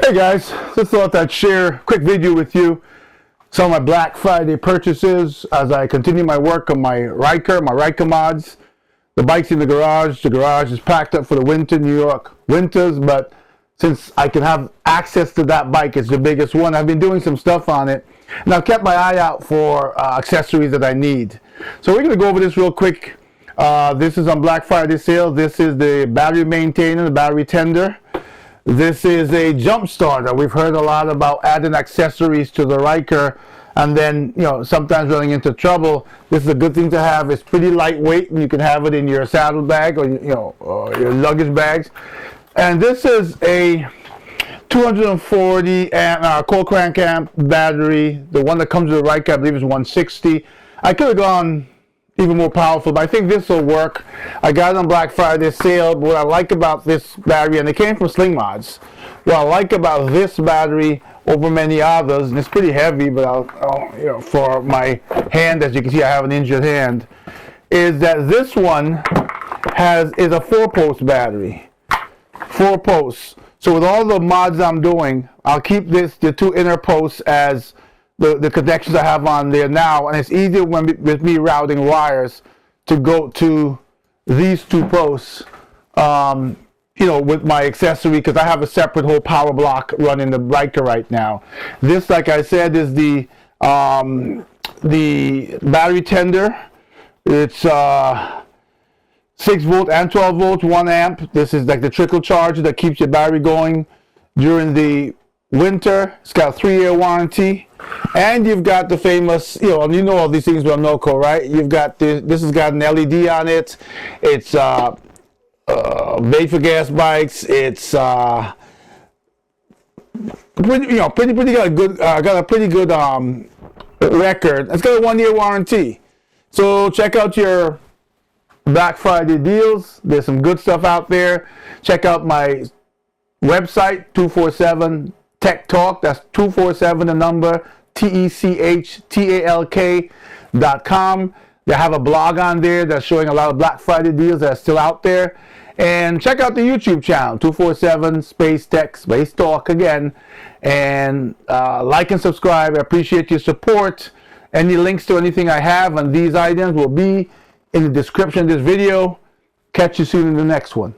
Hey guys, just thought I'd share a quick video with you. Some of my Black Friday purchases as I continue my work on my Ryker mods. The bike's in the garage is packed up for the winter, New York winters, but since I can have access to that bike, it's the biggest one. I've been doing some stuff on it, and I've kept my eye out for accessories that I need. So we're going to go over this real quick. This is on Black Friday sale. This is the battery maintainer, the battery tender. This is a jump starter. We've heard a lot about adding accessories to the Ryker and then, sometimes running into trouble. This is a good thing to have. It's pretty lightweight, and you can have it in your saddle bag or, your luggage bags. And this is a 240 amp cold crank amp battery. The one that comes with the Ryker, I believe, is 160. I could have gone even more powerful, but I think this will work. I got it on Black Friday sale. But what I like about this battery, and it came from Sling Mods, what I like about this battery over many others, and it's pretty heavy, but for my hand, as you can see, I have an injured hand, is that this one is a 4-post battery. 4 posts. So with all the mods I'm doing, I'll keep the 2 inner posts as the connections I have on there now, and it's easier with me routing wires to go to these 2 posts, with my accessory, because I have a separate whole power block running the Ryker right now. This, like I said, is the battery tender. It's 6 volt and 12 volts, 1 amp. This is like the trickle charger that keeps your battery going during the winter. It's got a 3-year warranty. And you've got the famous, all these things with Noco, right? You've got this has got an LED on it. It's made for gas bikes. It's pretty got a pretty good record. It's got a 1-year warranty. So check out your Black Friday deals. There's some good stuff out there. Check out my website, 247 Tech Talk. That's 247 the number TECHTALK.com. They have a blog on there that's showing a lot of Black Friday deals that are still out there. And check out the YouTube channel, 247 Space Tech, Space Talk again. And like and subscribe. I appreciate your support. Any links to anything I have on these items will be in the description of this video. Catch you soon in the next one.